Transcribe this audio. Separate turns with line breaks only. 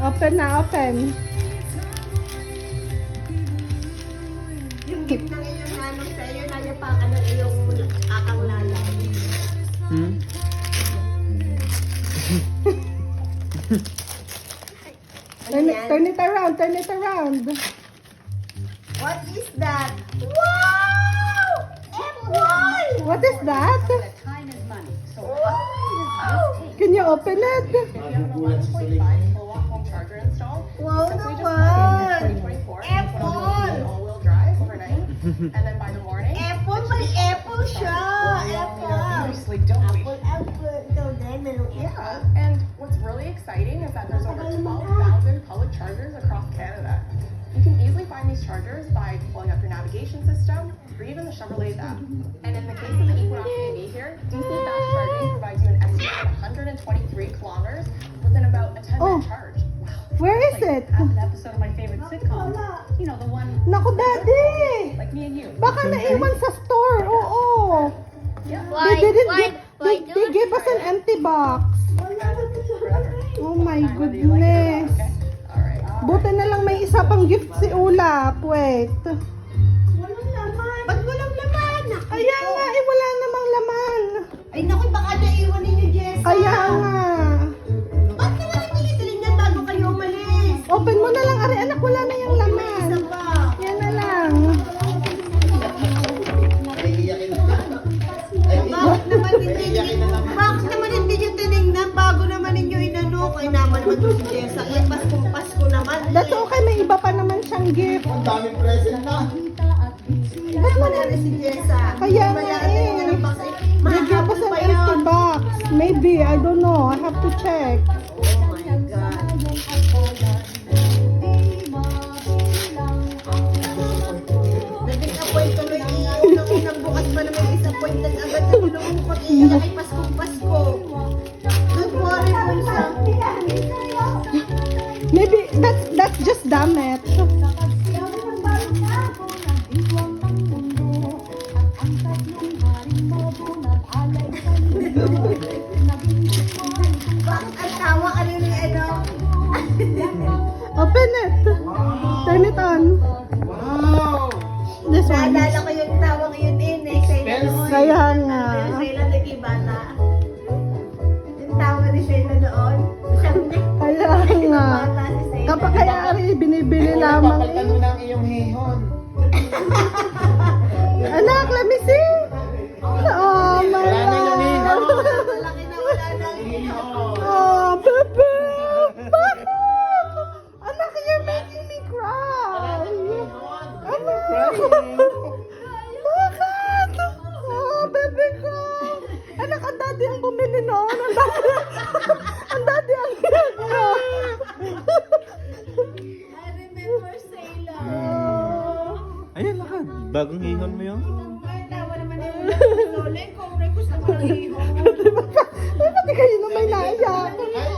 Open na, open.
Yung gift ng iyong nanong sa'yo, nagapakan ng iyong akang lalay.
Hmm?
Turn it around, turn it around.
What is that? Wow! Apple!
What is that?
Time is money. So
Wow!
Can you open it?
if you have an 11.5 kilowatt home charger installed,
Wow
simply just
naman!
plug in 2024 and put on
Apple!
all-wheel drive overnight, and then by the morning,
Apple, may apple siya! Apple!
sleep, don't we?
Apple! Ikaw din, meron
Yeah, and what's really exciting is that there's over 12,000 public chargers across Canada. You can easily find these chargers by pulling up your navigation system or even the Chevrolet app. And in the case of the Equinox EV here, DC fast charging provides you an estimated 123 kilometers within about a 10-minute
Oh.
charge. Wow.
Where is it?
An episode of my favorite sitcom. You know, the one
Naku, Daddy!
like me and you.
Baka naiwan sa store. Oo.
Yeah.
They gave us an empty box. Oh my goodness.
Okay. All right.
Buti na lang may isa pang gift si Ulap. Wait.
Walang laman! Ba't walang laman?
Kaya nga, eh, wala namang laman.
Ay naku, baka naiwan ninyo, Jessa!
Kaya nga.
Ba't naman hindi tinignan bago kayo umalis?
Open mo na lang, Ari. Anak, wala na yung
May
laman.
isa pa.
Yan na lang.
Bakit naman hindi nyo tinignan bago naman ninyo inano? Kaya naman naman to si Jessa. Eh, Pasko naman.
That's okay, may iba pa naman siyang gift.
Ang daming present na.
Ba't manari si Jessa?
Kaya nga
Wala natin
eh.
yung box. Ay,
They gave us
mahabol
an
pa
empty
yun.
box. Maybe, I don't know. I have to check.
Oh my God. Nag-disappoint tuloy iyo. Unang bukas pa naman disappointed agad na lumukot iyo. Ay Pasko. Don't worry, Bunsa.
Maybe that's just damage.
Bakit ang tawa ka rin ano?
Open it. Turn it on.
Wow!
This one.
Naalala ko yung tawa ngayon eh. Shayla noon.
Kaya nga.
Shayla nagibata. Yung tawa ni Shayla noon. Siyang
Kaya nga.
bata si Shayla.
Kapag kaya Ari, binibili
Ikaw,
lamang
papalitan mo
eh.
ng iyong hihon.
Anak, let me see. Oh my
Wala na yung hihon.
God.
Malaki na wala nang
Hihon.
Oh, bebe. Bakit? Anak, you're making me cry. Anak. Bakit? Oh, bebe ko. Anak, ang daddy ang bumili noon. Ang daddy, ang daddy ang ginagawa.
I remember Shayla.
Ayun, lakad. Bagong hihon mo yun?
Ay, tawa naman yung Lolen. Kung request naman ang ihong.
Ba't di kayo na may naiyak?
Ay,